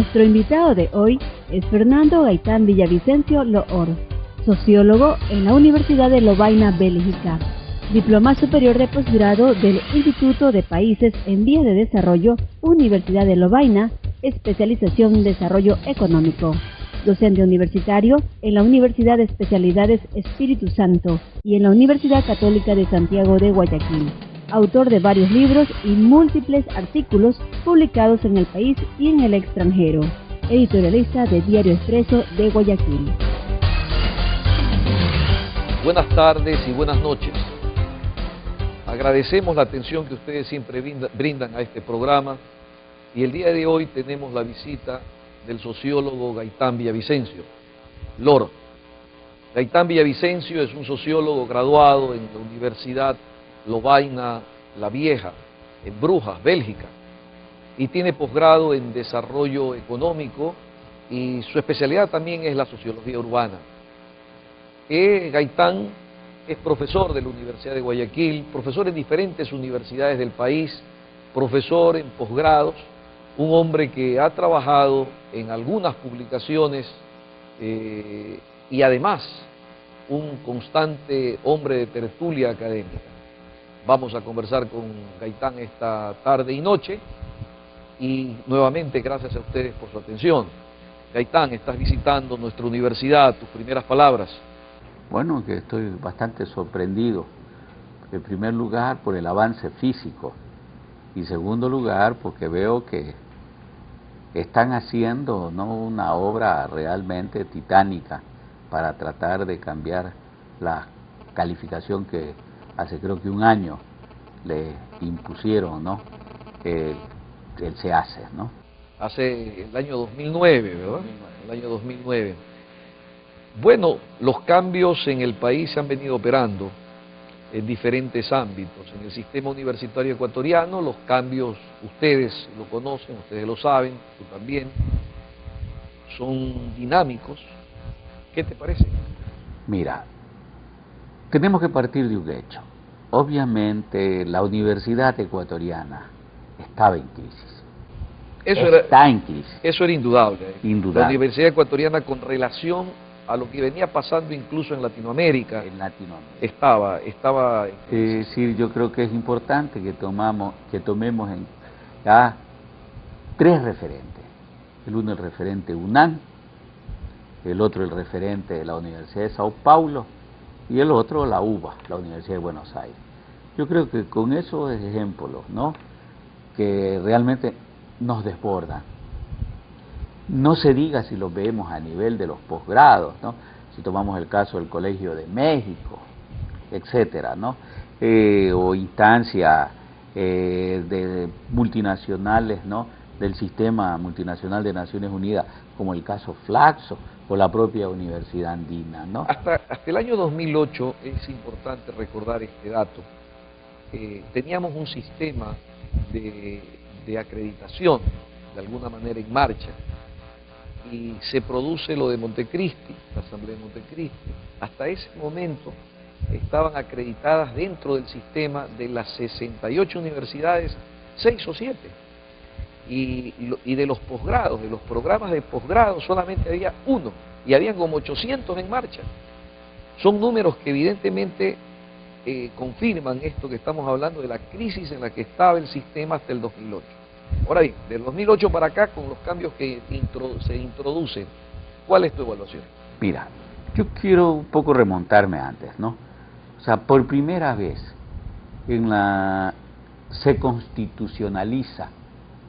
Nuestro invitado de hoy es Fernando Gaitán Villavicencio Loor, sociólogo en la Universidad de Lovaina, Bélgica, diploma superior de posgrado del Instituto de Países en Vías de Desarrollo, Universidad de Lovaina, especialización en Desarrollo Económico, docente universitario en la Universidad de Especialidades Espíritu Santo y en la Universidad Católica de Santiago de Guayaquil, autor de varios libros y múltiples artículos publicados en el país y en el extranjero, editorialista de Diario Expreso de Guayaquil. Buenas tardes y buenas noches. Agradecemos la atención que ustedes siempre brindan a este programa y el día de hoy tenemos la visita del sociólogo Gaitán Villavicencio Loor. Gaitán Villavicencio es un sociólogo graduado en la Universidad Lovaina la Vieja, en Brujas, Bélgica, y tiene posgrado en Desarrollo Económico y su especialidad también es la Sociología Urbana. Gaitán es profesor de la Universidad de Guayaquil, profesor en diferentes universidades del país, profesor en posgrados, un hombre que ha trabajado en algunas publicaciones y además un constante hombre de tertulia académica. Vamos a conversar con Gaitán esta tarde y noche y nuevamente gracias a ustedes por su atención. Gaitán, estás visitando nuestra universidad, tus primeras palabras. Bueno, que estoy bastante sorprendido, en primer lugar por el avance físico y en segundo lugar porque veo que están haciendo una obra realmente titánica para tratar de cambiar la calificación que hace creo que un año le impusieron, el SEACE, ¿no? Hace el año 2009, ¿verdad? El año 2009. Bueno, los cambios en el país se han venido operando en diferentes ámbitos. En el sistema universitario ecuatoriano, los cambios, ustedes lo conocen, ustedes lo saben, tú también, son dinámicos. ¿Qué te parece? Mira, tenemos que partir de un hecho. Obviamente la universidad ecuatoriana estaba en crisis. Está en crisis. Eso era indudable. Indudable. La universidad ecuatoriana con relación a lo que venía pasando incluso en Latinoamérica. Estaba en sí, yo creo que es importante que tomemos ya tres referentes. El uno el referente UNAM, el otro el referente de la Universidad de Sao Paulo y el otro la UBA, la Universidad de Buenos Aires. Yo creo que con esos ejemplos, que realmente nos desbordan. No se diga si lo vemos a nivel de los posgrados, si tomamos el caso del Colegio de México, etcétera, o instancias de multinacionales, del sistema multinacional de Naciones Unidas, como el caso Flaxo o la propia Universidad Andina, Hasta el año 2008 es importante recordar este dato. Teníamos un sistema de acreditación, de alguna manera en marcha, y se produce lo de Montecristi, la Asamblea de Montecristi. Hasta ese momento estaban acreditadas dentro del sistema de las 68 universidades, 6 o 7. Y de los posgrados, de los programas de posgrado, solamente había uno, y habían como 800 en marcha. Son números que evidentemente confirman esto que estamos hablando de la crisis en la que estaba el sistema hasta el 2008. Ahora bien, del 2008 para acá, con los cambios que se introducen, ¿cuál es tu evaluación? Mira, yo quiero un poco remontarme antes, O sea, por primera vez se constitucionaliza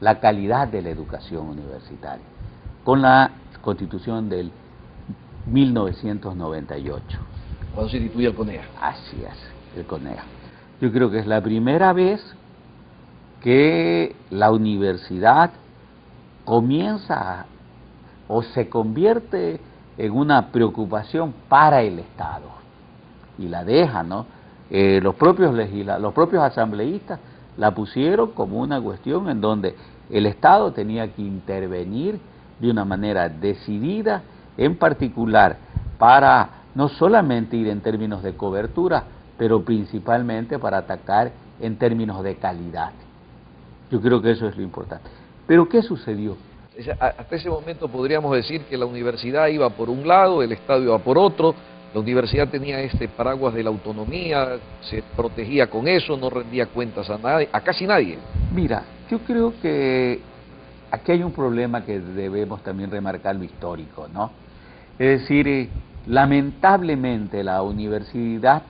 la calidad de la educación universitaria con la Constitución del 1998. ¿Cuándo se instituye el CONEA? Así es, el CONEA. Yo creo que es la primera vez que la universidad comienza o se convierte en una preocupación para el Estado y la deja, los propios asambleístas la pusieron como una cuestión en donde el Estado tenía que intervenir de una manera decidida, en particular para no solamente ir en términos de cobertura, pero principalmente para atacar en términos de calidad. Yo creo que eso es lo importante. Pero ¿qué sucedió? Hasta ese momento podríamos decir que la universidad iba por un lado, el Estado iba por otro, la universidad tenía este paraguas de la autonomía, se protegía con eso, no rendía cuentas a nadie, a casi nadie. Mira, yo creo que aquí hay un problema que debemos también remarcar lo histórico, ¿no? Es decir, lamentablemente la universidad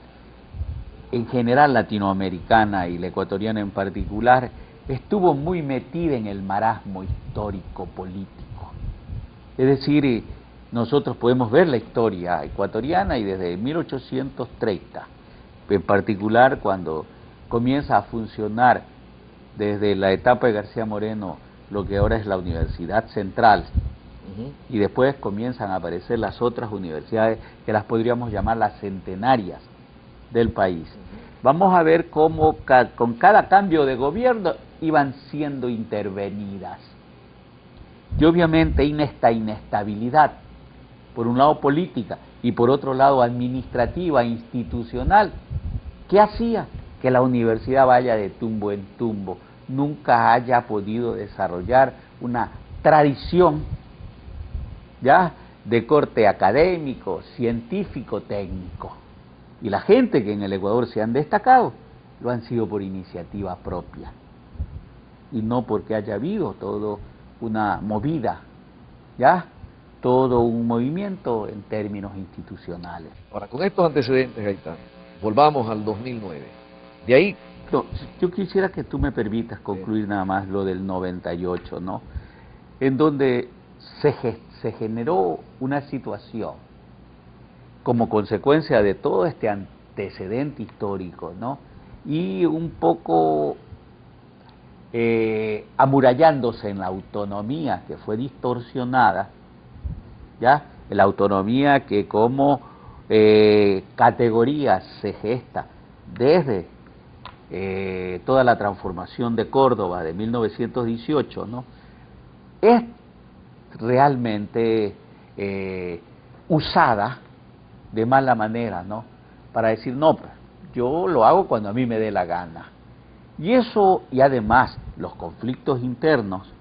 en general latinoamericana y la ecuatoriana en particular estuvo muy metida en el marasmo histórico político. Es decir, nosotros podemos ver la historia ecuatoriana y desde 1830, en particular cuando comienza a funcionar desde la etapa de García Moreno lo que ahora es la Universidad Central, y después comienzan a aparecer las otras universidades que las podríamos llamar las centenarias del país. Vamos a ver cómo con cada cambio de gobierno iban siendo intervenidas. Y obviamente esta inestabilidad, por un lado política y por otro lado administrativa, institucional, ¿qué hacía? Que la universidad vaya de tumbo en tumbo, nunca haya podido desarrollar una tradición ya de corte académico, científico, técnico. Y la gente que en el Ecuador se han destacado lo han sido por iniciativa propia y no porque haya habido todo una movida, ya todo un movimiento en términos institucionales. Ahora, con estos antecedentes, Gaitán, volvamos al 2009. De ahí... No, yo quisiera que tú me permitas concluir nada más lo del 98, ¿no? En donde se generó una situación como consecuencia de todo este antecedente histórico, ¿no? Y un poco amurallándose en la autonomía que fue distorsionada, ¿ya? La autonomía que como categoría se gesta desde toda la transformación de Córdoba de 1918, ¿no? Es realmente usada de mala manera, ¿no? Para decir, no, yo lo hago cuando a mí me dé la gana. Y eso, y además los conflictos internos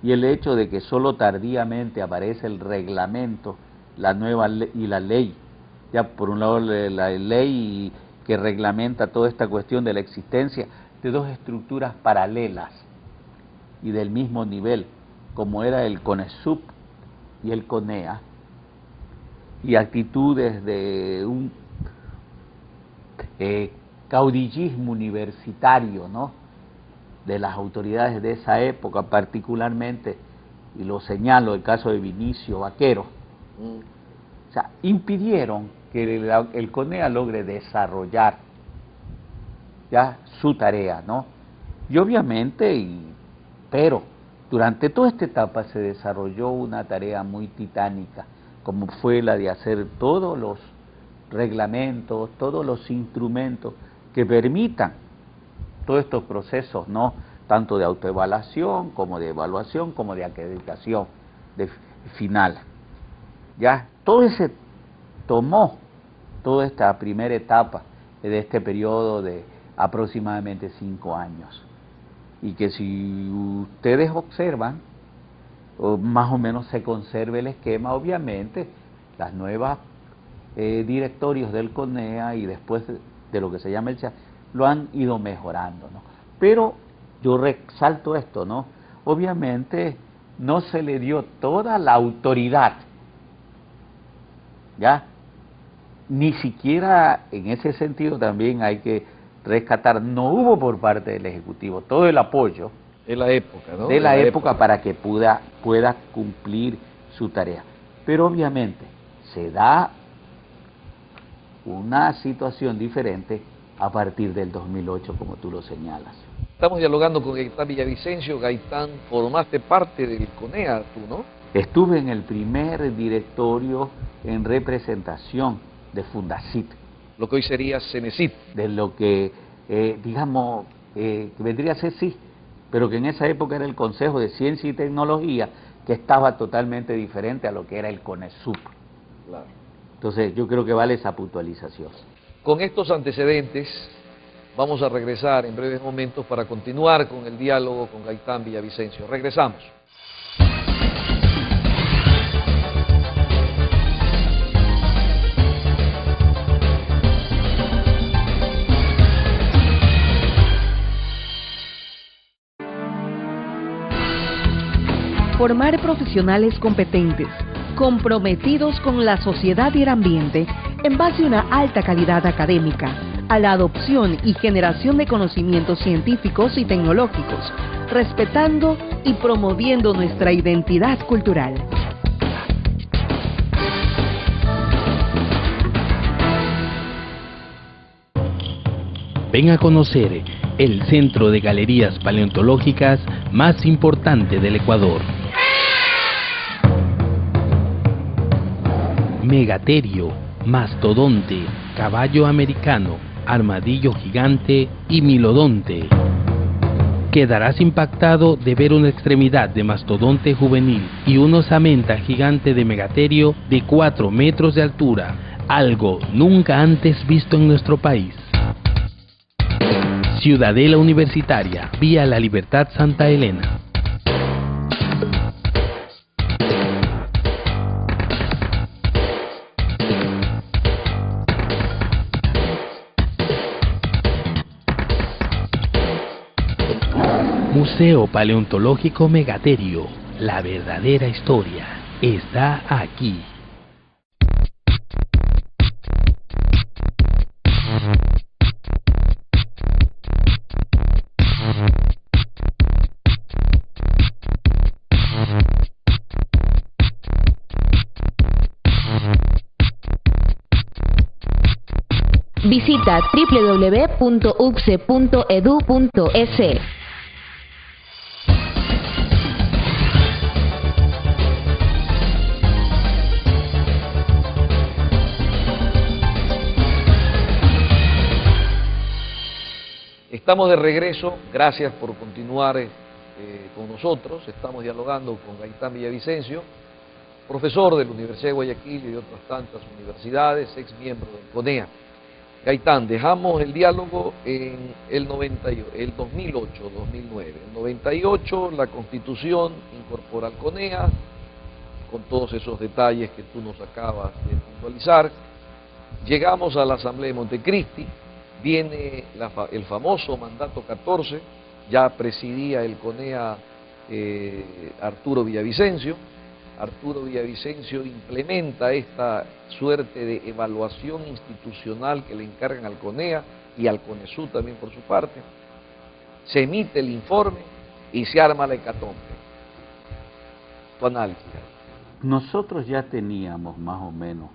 y el hecho de que solo tardíamente aparece el reglamento, la nueva ley y la ley, ya por un lado la ley que reglamenta toda esta cuestión de la existencia de dos estructuras paralelas y del mismo nivel, como era el CONESUB y el CONEA, y actitudes de un caudillismo universitario, ¿no?, de las autoridades de esa época, particularmente, y lo señalo el caso de Vinicio Vaquero, o sea, impidieron que el CONEA logre desarrollar ya su tarea, ¿no? Y obviamente, pero durante toda esta etapa se desarrolló una tarea muy titánica, como fue la de hacer todos los reglamentos, todos los instrumentos que permitan todos estos procesos, ¿no?, tanto de autoevaluación, como de evaluación, como de acreditación final. Ya, todo ese tomó toda esta primera etapa de este periodo de aproximadamente 5 años. Y que si ustedes observan, más o menos se conserva el esquema, obviamente, las nuevas directorios del CONEA y después de lo que se llama el CHA, lo han ido mejorando, ¿no? Pero yo resalto esto, ¿no? Obviamente no se le dio toda la autoridad, ¿ya? Ni siquiera en ese sentido también hay que rescatar, no hubo por parte del Ejecutivo todo el apoyo de la época, ¿no? De la época para que pueda cumplir su tarea. Pero obviamente se da una situación diferente a partir del 2008, como tú lo señalas. Estamos dialogando con Gaitán Villavicencio. Gaitán, formaste parte del CONEA, tú, ¿no? Estuve en el primer directorio en representación de Fundacit. Lo que hoy sería CENESIT. De lo que, digamos, que vendría a ser sí, pero que en esa época era el Consejo de Ciencia y Tecnología, que estaba totalmente diferente a lo que era el CONESUB. Claro. Entonces, yo creo que vale esa puntualización. Con estos antecedentes, vamos a regresar en breves momentos para continuar con el diálogo con Gaitán Villavicencio. Regresamos. formar profesionales competentes, comprometidos con la sociedad y el ambiente en base a una alta calidad académica, a la adopción y generación de conocimientos científicos y tecnológicos, respetando y promoviendo nuestra identidad cultural. Ven a conocer el centro de galerías paleontológicas más importante del Ecuador. Megaterio, mastodonte, caballo americano, armadillo gigante y milodonte. Quedarás impactado de ver una extremidad de mastodonte juvenil y una osamenta gigante de megaterio de 4 metros de altura, algo nunca antes visto en nuestro país. Ciudadela Universitaria, vía La Libertad Santa Elena. Museo Paleontológico Megaterio, la verdadera historia está aquí. Visita www.ucse.edu.es. Estamos de regreso, gracias por continuar con nosotros. Estamos dialogando con Gaitán Villavicencio, profesor de la Universidad de Guayaquil y de otras tantas universidades, ex miembro del CONEA. Gaitán, dejamos el diálogo en el 2008, 2009. En 98 la Constitución incorpora al CONEA, con todos esos detalles que tú nos acabas de puntualizar. Llegamos a la Asamblea de Montecristi, viene el famoso mandato 14, ya presidía el CONEA Arturo Villavicencio. Arturo Villavicencio implementa esta suerte de evaluación institucional que le encargan al CONEA y al CONESUD también por su parte. Se emite el informe y se arma la hecatombe. Tu análisis. Nosotros ya teníamos más o menos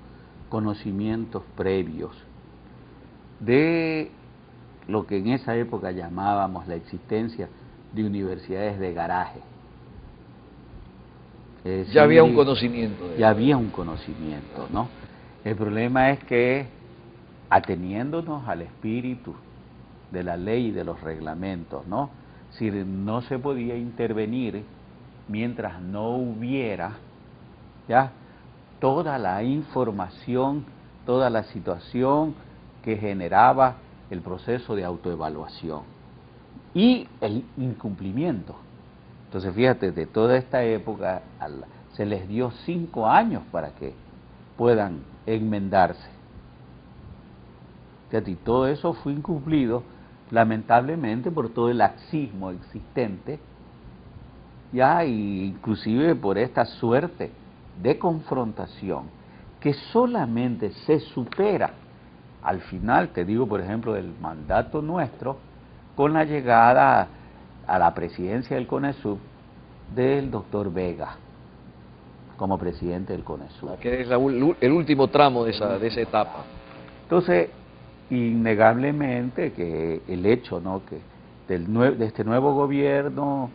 conocimientos previos de lo que en esa época llamábamos la existencia de universidades de garaje. Decir, ya había un conocimiento. Ya había un conocimiento, ¿no? El problema es que, ateniéndonos al espíritu de la ley y de los reglamentos, ¿no? Si no se podía intervenir mientras no hubiera ya toda la información, toda la situación que generaba el proceso de autoevaluación y el incumplimiento. Entonces, fíjate, de toda esta época se les dio 5 años para que puedan enmendarse. Fíjate, y todo eso fue incumplido, lamentablemente, por todo el laxismo existente, ya, y inclusive por esta suerte de confrontación que solamente se supera al final, te digo, por ejemplo, del mandato nuestro, con la llegada a la presidencia del CONESUB del doctor Vega como presidente del CONESUB. Que es el último tramo de esa etapa. Entonces, innegablemente que el hecho, ¿no?, que de este nuevo gobierno,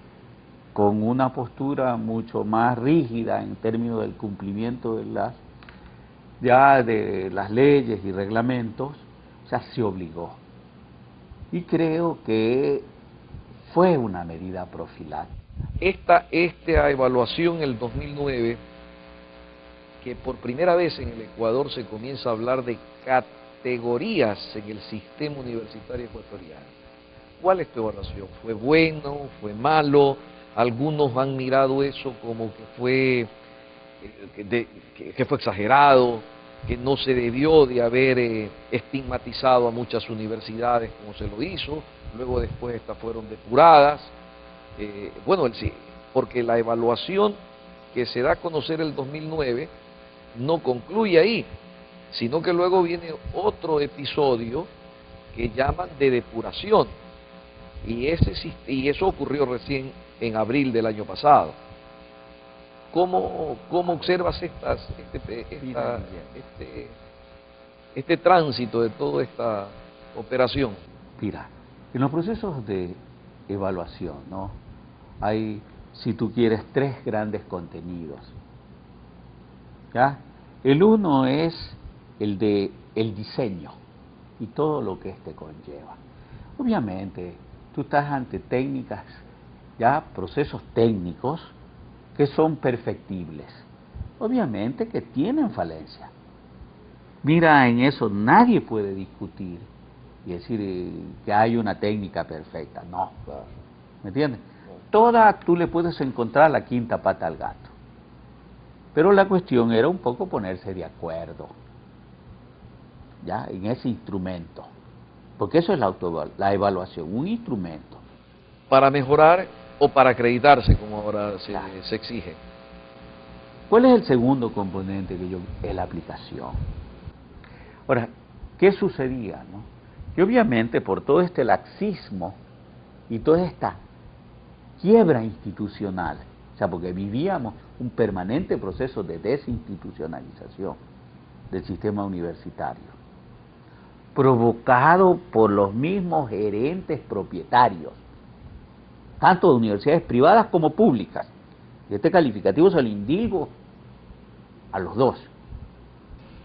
con una postura mucho más rígida en términos del cumplimiento de las leyes y reglamentos, o sea, se obligó. Y creo que fue una medida profiláctica. Esta evaluación en el 2009, que por primera vez en el Ecuador se comienza a hablar de categorías en el sistema universitario ecuatoriano. ¿Cuál es tu evaluación? ¿Fue bueno? ¿Fue malo? Algunos han mirado eso como que fue exagerado, que no se debió de haber estigmatizado a muchas universidades como se lo hizo. Luego después estas fueron depuradas. Bueno, porque la evaluación que se da a conocer el 2009 no concluye ahí, sino que luego viene otro episodio que llaman de depuración, y eso ocurrió recién en abril del año pasado. ¿Cómo observas este tránsito de toda esta operación? Mira, en los procesos de evaluación, ¿no?, hay, si tú quieres, tres grandes contenidos, ¿ya? El uno es el de el diseño y todo lo que éste conlleva. Obviamente, tú estás ante técnicas, ya, procesos técnicos que son perfectibles. Obviamente que tienen falencia. Mira, en eso nadie puede discutir y decir que hay una técnica perfecta. No. ¿Me entiendes? Toda tú le puedes encontrar la quinta pata al gato. Pero la cuestión era un poco ponerse de acuerdo, ya, en ese instrumento. Porque eso es la evaluación, un instrumento. Para mejorar o para acreditarse, como ahora se exige. ¿Cuál es el segundo componente que es la aplicación? Ahora, ¿qué sucedía, no? Que obviamente por todo este laxismo y toda esta quiebra institucional, o sea, porque vivíamos un permanente proceso de desinstitucionalización del sistema universitario, provocado por los mismos gerentes propietarios, tanto de universidades privadas como públicas. Y este calificativo se lo indilgo a los dos.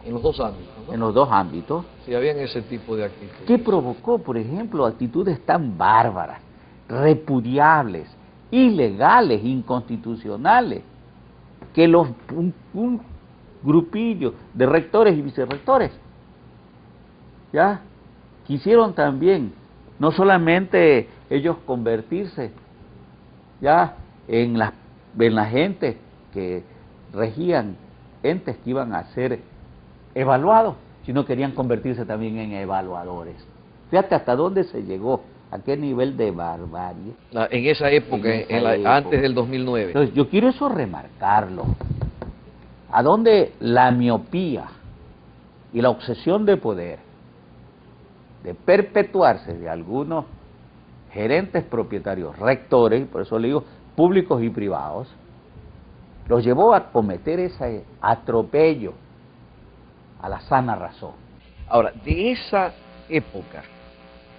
En los dos ámbitos, ¿no? En los dos ámbitos. Sí, habían ese tipo de actitudes. ¿Qué provocó, por ejemplo, actitudes tan bárbaras, repudiables, ilegales, inconstitucionales, que un grupillo de rectores y vicerrectores, ya, quisieron también, no solamente ellos convertirse, ya, en la gente que regían entes que iban a ser evaluados, sino querían convertirse también en evaluadores. Fíjate hasta dónde se llegó, a qué nivel de barbarie. En esa época, antes del 2009. Entonces, yo quiero eso remarcarlo. A dónde la miopía y la obsesión de poder, de perpetuarse de algunos gerentes propietarios, rectores, por eso le digo públicos y privados, los llevó a cometer ese atropello a la sana razón. Ahora, de esa época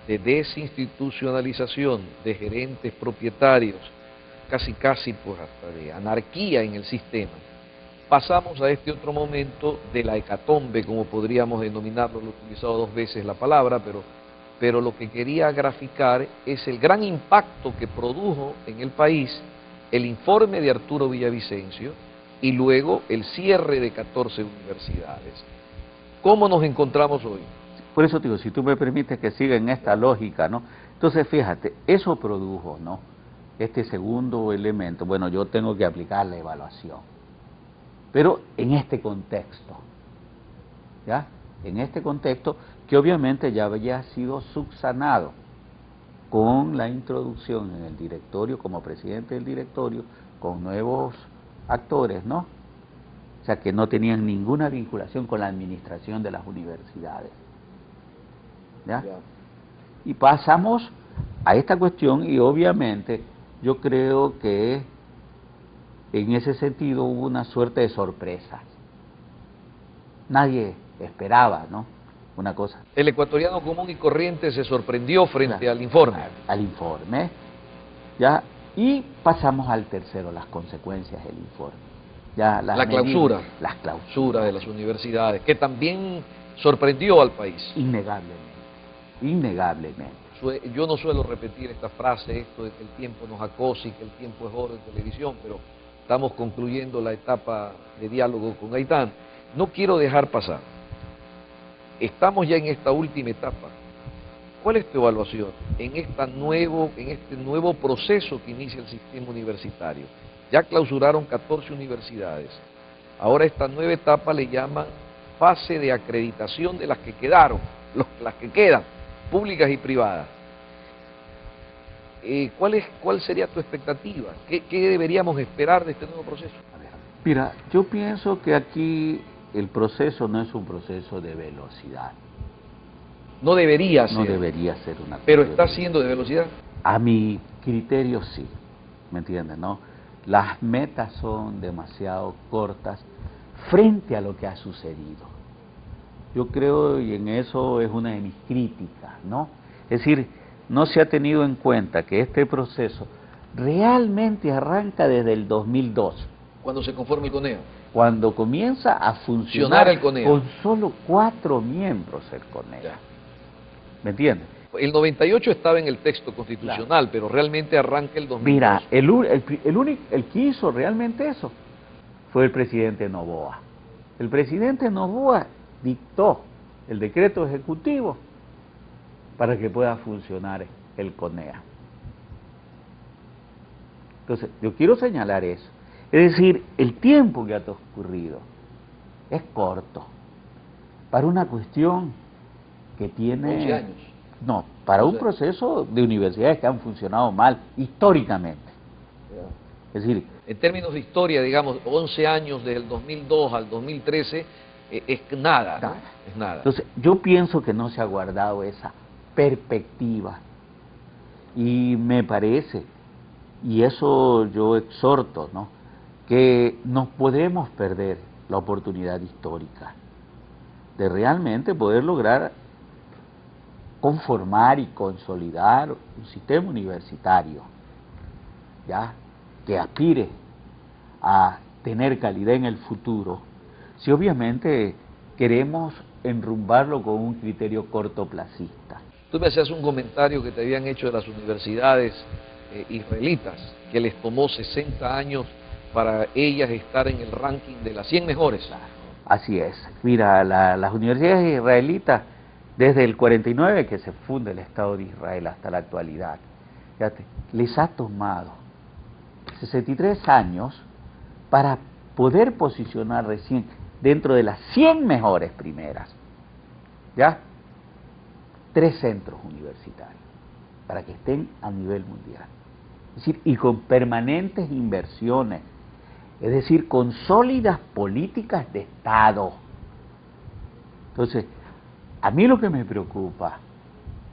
de desinstitucionalización, de gerentes propietarios, casi pues hasta de anarquía en el sistema, pasamos a este otro momento de la hecatombe, como podríamos denominarlo. Lo he utilizado dos veces la palabra, pero lo que quería graficar es el gran impacto que produjo en el país el informe de Arturo Villavicencio y luego el cierre de 14 universidades. ¿Cómo nos encontramos hoy? Por eso te digo, si tú me permites que siga en esta lógica, ¿no? Entonces, fíjate, eso produjo, ¿no?, este segundo elemento. Bueno, yo tengo que aplicar la evaluación, pero en este contexto, ¿ya? En este contexto que obviamente ya había sido subsanado con la introducción en el directorio, como presidente del directorio, con nuevos actores, ¿no? O sea, que no tenían ninguna vinculación con la administración de las universidades. ¿Ya? Y pasamos a esta cuestión y obviamente yo creo que en ese sentido hubo una suerte de sorpresa. Nadie esperaba, ¿no?, una cosa. El ecuatoriano común y corriente se sorprendió frente al informe. Al informe, ¿ya? Y pasamos al tercero, las consecuencias del informe. Ya, la clausura. Las clausuras de las universidades, que también sorprendió al país. Innegablemente. Innegablemente. Yo no suelo repetir esta frase, esto de que el tiempo nos acosa y que el tiempo es oro en televisión, pero estamos concluyendo la etapa de diálogo con Gaitán. No quiero dejar pasar. Estamos ya en esta última etapa. ¿Cuál es tu evaluación en este nuevo proceso que inicia el sistema universitario? Ya clausuraron 14 universidades. Ahora esta nueva etapa le llaman fase de acreditación de las que quedaron, las que quedan, públicas y privadas. ¿cuál sería tu expectativa? ¿Qué deberíamos esperar de este nuevo proceso? Mira, yo pienso que aquí el proceso no es un proceso de velocidad. No debería ser. No debería ser una Pero cuestión está siendo de velocidad. A mi criterio sí, ¿me entiendes? ¿No? Las metas son demasiado cortas frente a lo que ha sucedido. Yo creo, y en eso es una de mis críticas, ¿no? Es decir, no se ha tenido en cuenta que este proceso realmente arranca desde el 2002. Cuando se conforme el CONEO. Cuando comienza a funcionar el CONEO. con solo 4 miembros el CONEO. Ya. ¿Me entiendes? El 98 estaba en el texto constitucional, claro, pero realmente arranca el 2002. Mira, el que hizo realmente eso fue el presidente Noboa. El presidente Noboa dictó el decreto ejecutivo para que pueda funcionar el CONEA. Entonces, yo quiero señalar eso. Es decir, el tiempo que ha transcurrido es corto para una cuestión que tiene... 11 años. No, para un proceso de universidades que han funcionado mal históricamente. Es decir... En términos de historia, digamos, 11 años del 2002 al 2013 es nada, ¿no? Es nada. Entonces, yo pienso que no se ha guardado esa perspectiva. Y me parece, y eso yo exhorto, ¿no?, que nos podemos perder la oportunidad histórica de realmente poder lograr conformar y consolidar un sistema universitario, ¿ya?, que aspire a tener calidad en el futuro, si obviamente queremos enrumbarlo con un criterio cortoplacista. Tú me hacías un comentario que te habían hecho de las universidades israelitas, que les tomó 60 años para ellas estar en el ranking de las 100 mejores. Así es. Mira, las universidades israelitas, desde el 49 que se funda el Estado de Israel hasta la actualidad, fíjate, les ha tomado 63 años para poder posicionar recién dentro de las 100 mejores primeras, ¿ya?, 3 centros universitarios, para que estén a nivel mundial. Es decir, y con permanentes inversiones, es decir, con sólidas políticas de Estado. Entonces, a mí lo que me preocupa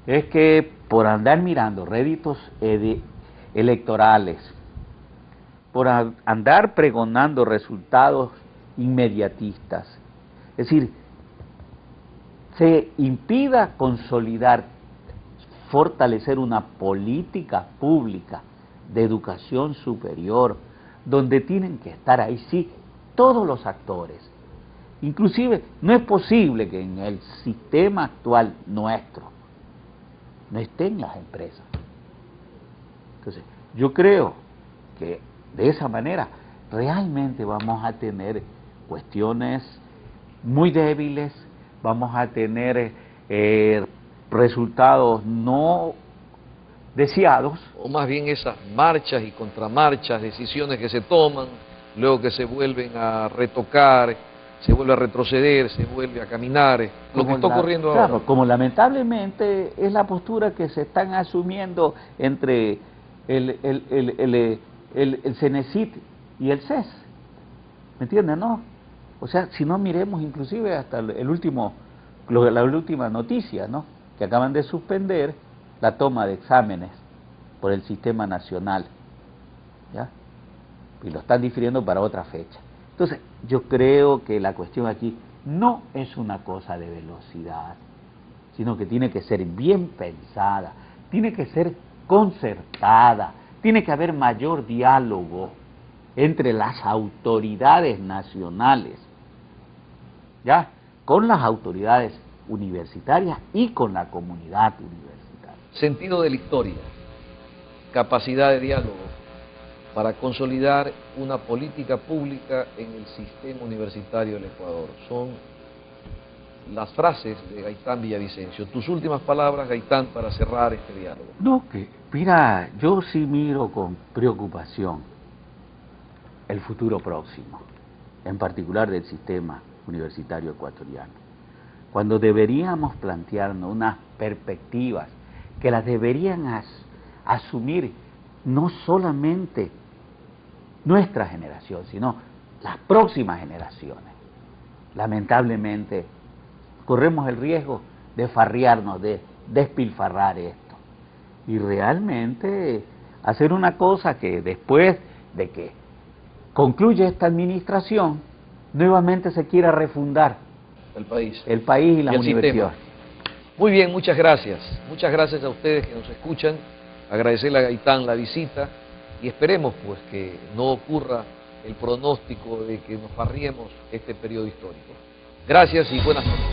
es que por andar mirando réditos electorales, por andar pregonando resultados inmediatistas, es decir, se impida consolidar, fortalecer una política pública de educación superior, donde tienen que estar ahí sí todos los actores. Inclusive no es posible que en el sistema actual nuestro no estén las empresas. Entonces, yo creo que de esa manera realmente vamos a tener cuestiones muy débiles, vamos a tener resultados no deseados. O más bien esas marchas y contramarchas, decisiones que se toman, luego que se vuelven a retocar, se vuelve a retroceder, se vuelve a caminar, lo que está ocurriendo ahora. Claro, como lamentablemente es la postura que se están asumiendo entre el CENESID y el CES, ¿me entiendes, no? O sea, si no miremos inclusive hasta la última noticia, ¿no?, que acaban de suspender la toma de exámenes por el sistema nacional, ¿ya?, y lo están difiriendo para otra fecha. Entonces, yo creo que la cuestión aquí no es una cosa de velocidad, sino que tiene que ser bien pensada, tiene que ser concertada, tiene que haber mayor diálogo entre las autoridades nacionales, ¿ya?, con las autoridades universitarias y con la comunidad universitaria. Sentido de la historia, capacidad de diálogo para consolidar una política pública en el sistema universitario del Ecuador. Son las frases de Gaitán Villavicencio. Tus últimas palabras, Gaitán, para cerrar este diálogo. No, que mira, yo sí miro con preocupación el futuro próximo, en particular del sistema universitario ecuatoriano, cuando deberíamos plantearnos unas perspectivas que las deberían asumir no solamente nuestra generación, sino las próximas generaciones. Lamentablemente, corremos el riesgo de farrearnos, de despilfarrar esto. Y realmente hacer una cosa que después de que concluye esta administración, nuevamente se quiera refundar El país. el país y las el universidades. sistema. Muy bien, muchas gracias. Muchas gracias a ustedes que nos escuchan. Agradecerle a Gaitán la visita y esperemos pues que no ocurra el pronóstico de que nos farriemos este periodo histórico. Gracias y buenas noches.